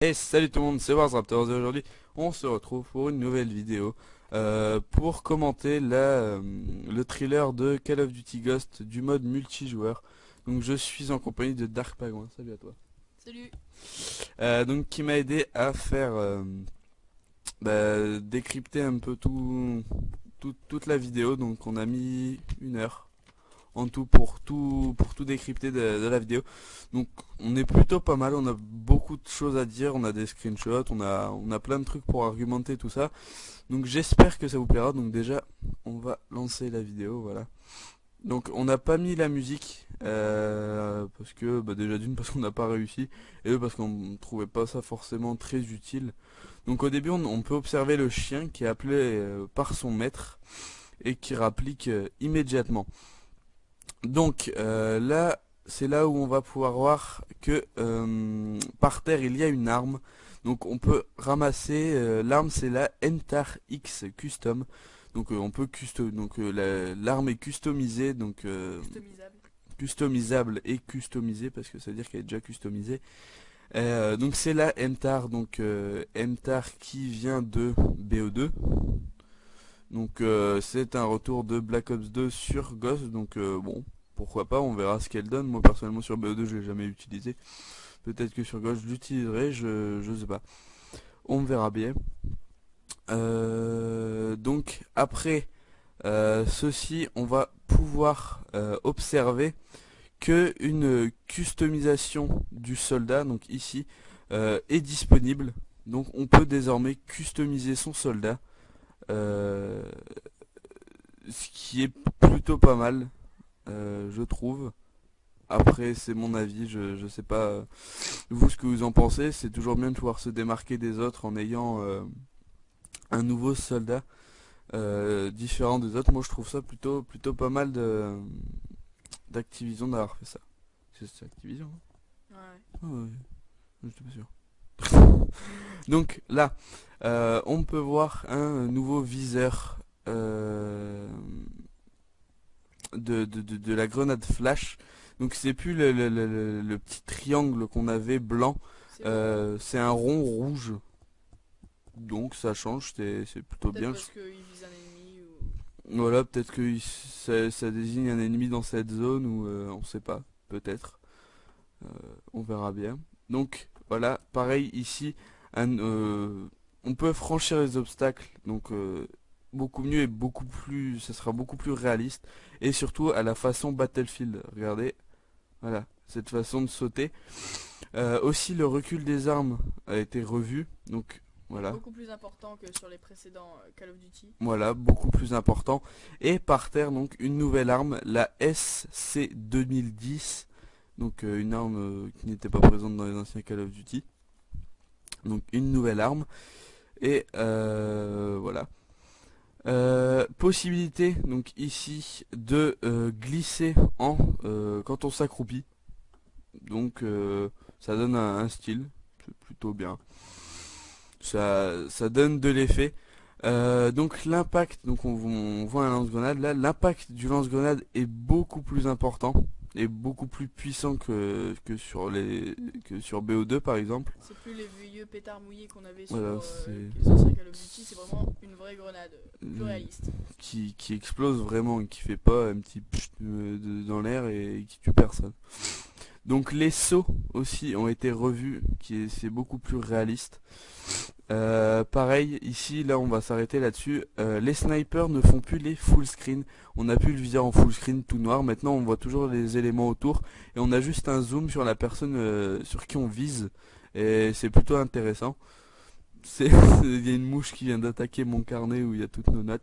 Et salut tout le monde, c'est Warzraptors et aujourd'hui on se retrouve pour une nouvelle vidéo pour commenter le thriller de Call of Duty Ghost du mode multijoueur. Donc je suis en compagnie de Dark Pagouin, salut à toi. Salut. Donc qui m'a aidé à faire décrypter un peu toute la vidéo. Donc on a mis 1 heure en tout pour tout décrypter de la vidéo. Donc on est plutôt pas mal, on a beaucoup de choses à dire, on a des screenshots, on a plein de trucs pour argumenter tout ça. Donc j'espère que ça vous plaira. Donc déjà on va lancer la vidéo, voilà. Donc on n'a pas mis la musique parce que déjà d'une parce qu'on n'a pas réussi et deux parce qu'on trouvait pas ça forcément très utile. Donc au début on peut observer le chien qui est appelé par son maître et qui rapplique immédiatement. Donc là, c'est là où on va pouvoir voir que par terre il y a une arme. Donc on peut ramasser l'arme, c'est la MTAR X Custom. Donc on peut l'arme est customisée, donc Customisable. customisable et customisée parce que ça veut dire qu'elle est déjà customisée. Donc c'est la MTAR, donc MTAR qui vient de BO2. Donc c'est un retour de Black Ops 2 sur Ghost, donc bon, pourquoi pas, on verra ce qu'elle donne. Moi personnellement sur BO2 je l'ai jamais utilisé. Peut-être que sur Ghost je l'utiliserai, je sais pas. On verra bien. Donc après ceci, on va pouvoir observer que une customisation du soldat, donc ici, est disponible. Donc on peut désormais customiser son soldat. Ce qui est plutôt pas mal, je trouve. Après c'est mon avis, je sais pas vous ce que vous en pensez. C'est toujours bien de pouvoir se démarquer des autres en ayant un nouveau soldat différent des autres. Moi je trouve ça plutôt pas mal d'Activision d'avoir fait ça. C'est Activision, hein? Ouais. Ah ouais, j'étais pas sûr. Donc là, on peut voir un nouveau viseur de la grenade flash. Donc c'est plus le petit triangle qu'on avait blanc, c'est un rond rouge. Donc ça change, c'est plutôt Peut-être bien. parce qu'il vise un ennemi ou... Voilà, peut-être que ça désigne un ennemi dans cette zone ou on sait pas, peut-être. On verra bien. Donc voilà, pareil ici, on peut franchir les obstacles, donc beaucoup mieux et ça sera beaucoup plus réaliste et surtout à la façon Battlefield. Regardez, voilà, cette façon de sauter. Aussi le recul des armes a été revu, donc voilà. Beaucoup plus important que sur les précédents Call of Duty. Voilà, beaucoup plus important. Et par terre, donc, une nouvelle arme, la SC2010. Donc, une arme qui n'était pas présente dans les anciens Call of Duty. Donc, une nouvelle arme. Et voilà. Possibilité, donc ici, de glisser quand on s'accroupit. Donc, ça donne un style. C'est plutôt bien. Ça donne de l'effet. Donc l'impact, donc on voit un lance-grenade là, l'impact du lance-grenade est beaucoup plus important et beaucoup plus puissant que sur BO2 par exemple. C'est plus les vieux pétards mouillés qu'on avait Voilà, sur les anciens Call of Duty, c'est vraiment une vraie grenade, plus réaliste. qui explose vraiment et qui fait pas un petit pfft dans l'air et qui tue personne. Donc les sauts aussi ont été revus, c'est beaucoup plus réaliste. Pareil, ici, là on va s'arrêter là-dessus. Les snipers ne font plus les full screen. On a plus le viseur en full screen tout noir. Maintenant on voit toujours les éléments autour. Et on a juste un zoom sur la personne sur qui on vise. Et c'est plutôt intéressant. Il y a une mouche qui vient d'attaquer mon carnet où il y a toutes nos notes.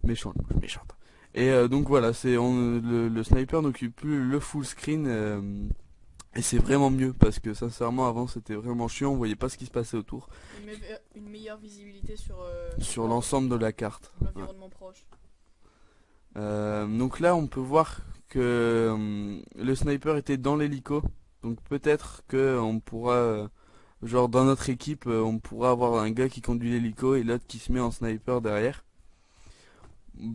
Méchante, mouche méchante. Et donc voilà, le sniper n'occupe plus le full screen. Et c'est vraiment mieux parce que sincèrement avant c'était vraiment chiant, on voyait pas ce qui se passait autour. Une meilleure visibilité Sur l'ensemble de la carte. l'environnement proche. Donc là on peut voir que le sniper était dans l'hélico. Donc peut-être que on pourra genre dans notre équipe on pourra avoir un gars qui conduit l'hélico et l'autre qui se met en sniper derrière.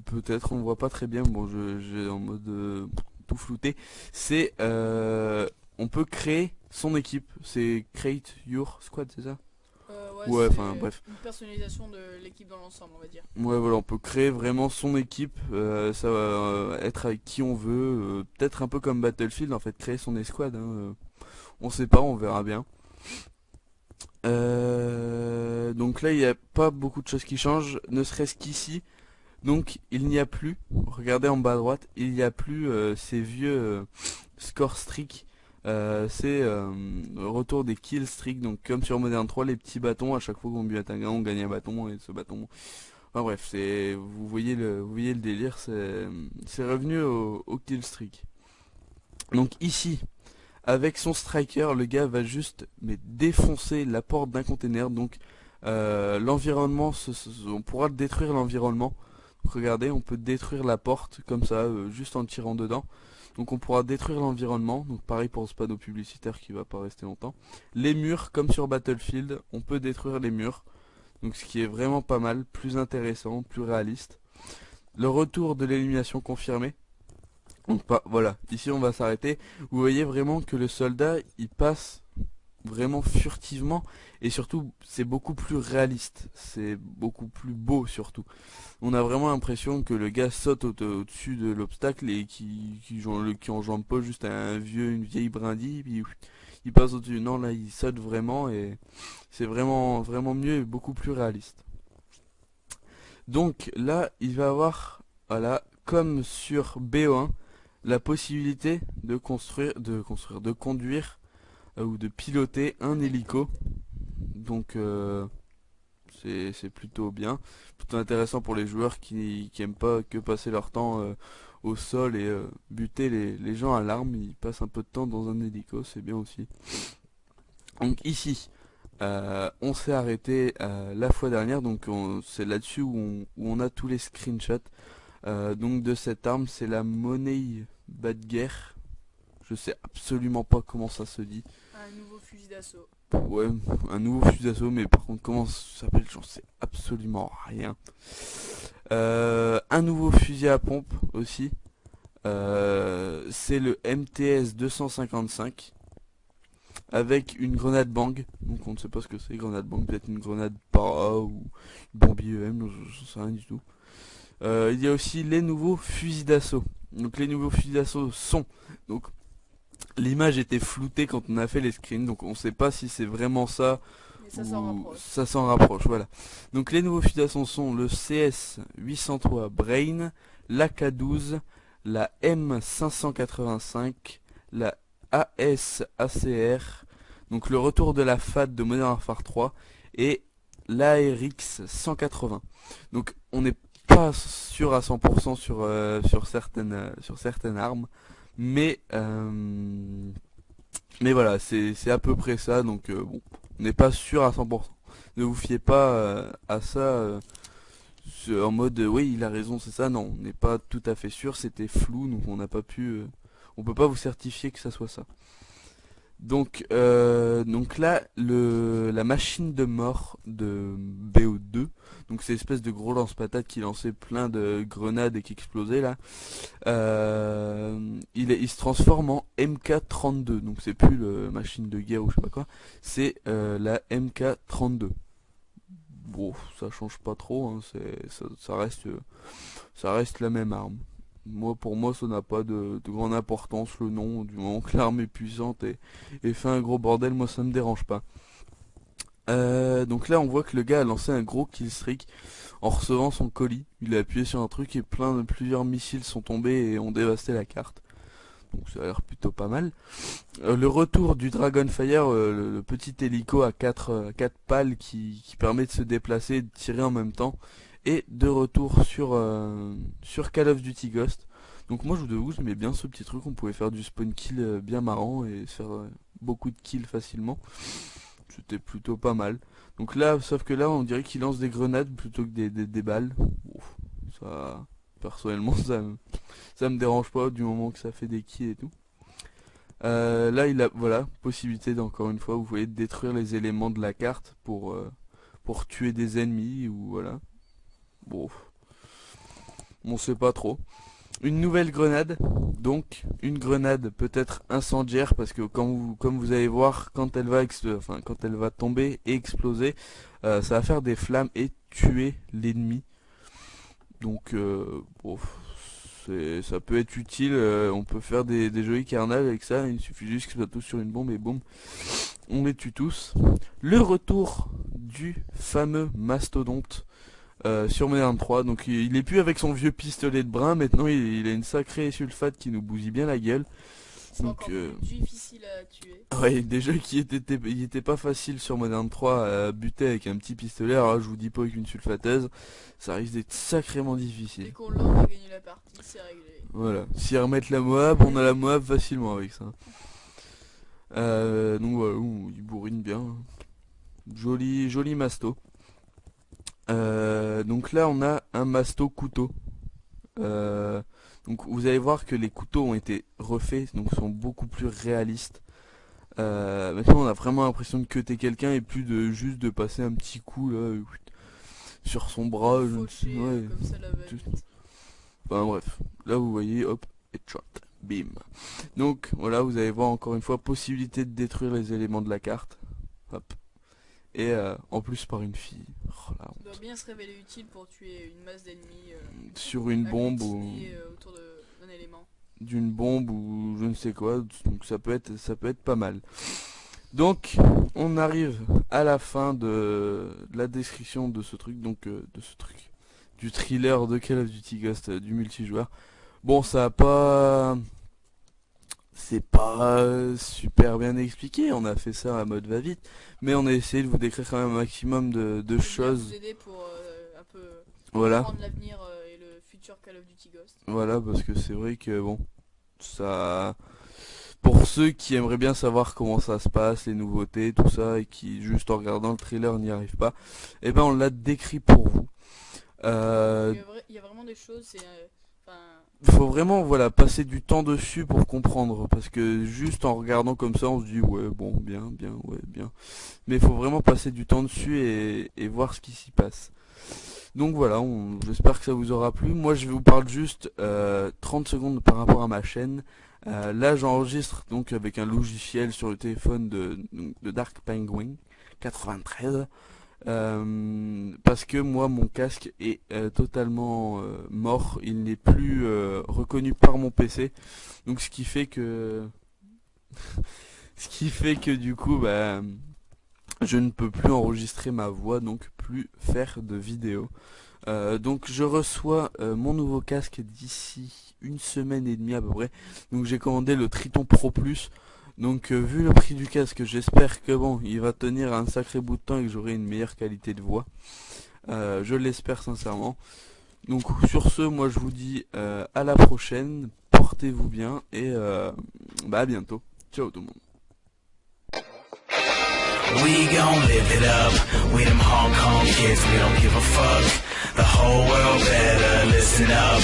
peut-être, on voit pas très bien, bon j'ai en mode tout flouté, c'est on peut créer son équipe, c'est create your squad, c'est ça? Ouais, Ouais, enfin c'est bref. une personnalisation de l'équipe dans l'ensemble, on va dire. Ouais, voilà, on peut créer vraiment son équipe, ça va être avec qui on veut, peut-être un peu comme Battlefield en fait, créer son escouade, hein, on sait pas, on verra bien. Donc là, il n'y a pas beaucoup de choses qui changent, ne serait-ce qu'ici. Donc il n'y a plus, regardez en bas à droite, il n'y a plus ces vieux score streak. C'est retour des kill streak, donc comme sur Modern 3, les petits bâtons, à chaque fois qu'on bute un gars, on gagne un bâton, et ce bâton... Enfin bref, c'est vous voyez le délire, c'est revenu au kill streak. Donc ici, avec son striker, le gars va juste mais défoncer la porte d'un container, donc l'environnement, on pourra détruire l'environnement. Regardez, on peut détruire la porte comme ça, juste en tirant dedans. Donc on pourra détruire l'environnement, donc pareil pour ce panneau publicitaire qui va pas rester longtemps. Les murs, comme sur Battlefield, on peut détruire les murs. Donc ce qui est vraiment pas mal, plus intéressant, plus réaliste. Le retour de l'élimination confirmée. Donc voilà, ici on va s'arrêter. Vous voyez vraiment que le soldat, il passe vraiment furtivement et surtout c'est beaucoup plus réaliste, c'est beaucoup plus beau surtout. On a vraiment l'impression que le gars saute au-dessus de l'obstacle et qui enjambe pas juste une vieille brindille, puis il passe au-dessus. Non, là il saute vraiment et c'est vraiment mieux et beaucoup plus réaliste. Donc là il va avoir, voilà, comme sur BO1, la possibilité de conduire ou de piloter un hélico. Donc c'est plutôt bien, plutôt intéressant pour les joueurs qui aiment pas que passer leur temps au sol et buter les gens à l'arme. Ils passent un peu de temps dans un hélico, c'est bien aussi. Donc ici, on s'est arrêté la fois dernière, donc c'est là-dessus où on a tous les screenshots. Donc de cette arme, c'est la monnaie Badger. Je sais absolument pas comment ça se dit. Un nouveau fusil d'assaut. Ouais, un nouveau fusil d'assaut, mais par contre comment ça s'appelle, j'en sais absolument rien. Un nouveau fusil à pompe aussi. C'est le MTS 255 avec une grenade bang. Donc on ne sait pas ce que c'est, grenade bang, peut-être une grenade para ou une bombe IEM, j'en sais rien du tout. Il y a aussi les nouveaux fusils d'assaut. Donc les nouveaux fusils d'assaut sont, donc l'image était floutée quand on a fait les screens, donc on sait pas si c'est vraiment ça Mais ça s'en ou rapproche. ça s'en rapproche, voilà. Donc les nouveaux fusils d'assaut sont le CS 803 Brain, l'AK12, la M585, la AS ACR, donc le retour de la FAT de Modern Warfare 3 et l'ARX 180. Donc on n'est pas sûr à 100% sur certaines armes, mais voilà, c'est à peu près ça, donc bon, on n'est pas sûr à 100%. Ne vous fiez pas à ça en mode oui il a raison c'est ça, non, on n'est pas tout à fait sûr, c'était flou, donc on n'a pas pu, on peut pas vous certifier que ça soit ça. Donc là, la machine de mort de BO2, donc c'est l'espèce de gros lance-patate qui lançait plein de grenades et qui explosait là, il se transforme en MK32, donc c'est plus la machine de guerre ou je sais pas quoi, c'est la MK32. Bon, ça change pas trop, hein, ça reste la même arme. Pour moi, ça n'a pas de grande importance le nom, du moment que l'arme est puissante et fait un gros bordel, moi ça me dérange pas. Donc là, on voit que le gars a lancé un gros kill streak en recevant son colis. Il a appuyé sur un truc et plusieurs missiles sont tombés et ont dévasté la carte. Donc ça a l'air plutôt pas mal. Le retour du Dragonfire, le petit hélico à 4 pales qui permet de se déplacer et de tirer en même temps, et de retour sur Call of Duty Ghost. Donc moi je vous avoue, j'aimais bien ce petit truc, on pouvait faire du spawn kill bien marrant et se faire beaucoup de kills facilement. C'était plutôt pas mal. Donc là, sauf que là on dirait qu'il lance des grenades plutôt que des balles. Ouf, ça, personnellement ça me dérange pas du moment que ça fait des kills et tout. Là il a, voilà, possibilité d'encore une fois, vous voyez, de détruire les éléments de la carte pour tuer des ennemis ou voilà. Bon, on sait pas trop. Une nouvelle grenade, donc une grenade peut-être incendiaire parce que comme vous allez voir, quand elle va quand elle va tomber et exploser, ça va faire des flammes et tuer l'ennemi. Donc bon, ça peut être utile, on peut faire des jolis carnages avec ça, il suffit juste qu'ils soient tous sur une bombe et boum, on les tue tous. Le retour du fameux mastodonte sur Modern 3, donc il est plus avec son vieux pistolet de brin, maintenant il a une sacrée sulfate qui nous bousille bien la gueule. C'est Donc encore plus difficile à tuer. ouais, des jeux qui étaient pas faciles sur Modern 3 à buter avec un petit pistolet, alors là, je vous dis pas avec une sulfateuse, ça risque d'être sacrément Dès difficile. qu'on l'a, on a gagné la partie, c'est réglé. Voilà, si remettre la Moab, on a la Moab facilement avec ça. Donc voilà, il bourrine bien. Joli, joli masto. Donc là, on a un masto couteau. Euh, donc vous allez voir que les couteaux ont été refaits, donc sont beaucoup plus réalistes. Maintenant, on a vraiment l'impression de cutter quelqu'un et plus de juste de passer un petit coup là sur son bras. Je ne sais, Fauché, ouais. comme ça la Juste- va-vite. Enfin bref, là vous voyez, hop, headshot, bim. Donc voilà, vous allez voir encore une fois possibilité de détruire les éléments de la carte. Hop. Et en plus par une fille. Oh, la Ça doit honte. bien se révéler utile pour tuer une masse d'ennemis Sur une bombe ou agglutinés autour d'un élément. d'une bombe ou je ne sais quoi. Donc ça peut être pas mal. Donc on arrive à la fin de la description de ce truc, donc de ce truc, du thriller de Call of Duty Ghost du multijoueur. Bon, ça a pas, c'est pas super bien expliqué. On a fait ça à mode va-vite, mais on a essayé de vous décrire quand même un maximum de C'est bien choses. vous aider pour un peu Voilà, comprendre l'avenir et le futur Call of Duty Ghost. voilà, parce que c'est vrai que bon, ça, pour ceux qui aimeraient bien savoir comment ça se passe, les nouveautés, tout ça, et qui juste en regardant le trailer n'y arrivent pas, eh ben on l'a décrit pour vous. Euh, Il y a vraiment des choses, c'est. Enfin, Faut vraiment voilà passer du temps dessus pour comprendre, parce que juste en regardant comme ça on se dit ouais bon bien bien ouais bien, mais il faut vraiment passer du temps dessus et voir ce qui s'y passe. Donc voilà, j'espère que ça vous aura plu. Moi je vous parle juste 30 secondes par rapport à ma chaîne. Là j'enregistre donc avec un logiciel sur le téléphone de Dark Penguin 93. Parce que moi mon casque est totalement mort, il n'est plus reconnu par mon PC, donc ce qui fait que du coup bah je ne peux plus enregistrer ma voix, donc plus faire de vidéos. Donc je reçois mon nouveau casque d'ici une semaine et demie à peu près. Donc j'ai commandé le Triton Pro Plus. Donc vu le prix du casque, j'espère que bon, il va tenir un sacré bout de temps et que j'aurai une meilleure qualité de voix. Je l'espère sincèrement. Donc sur ce, moi je vous dis à la prochaine, portez-vous bien et bah à bientôt. Ciao tout le monde. We gon' live it up. We them Hong Kong kids, we don't give a fuck. The whole world better listen up.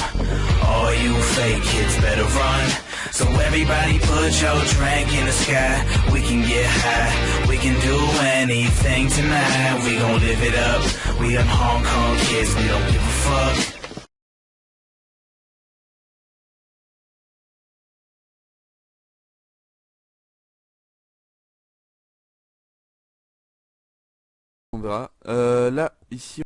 All you fake kids better run. So everybody put your drink in the sky. We can get high, we can do anything tonight. We gon' live it up. We them Hong Kong kids, we don't give a fuck. On verra. Là, ici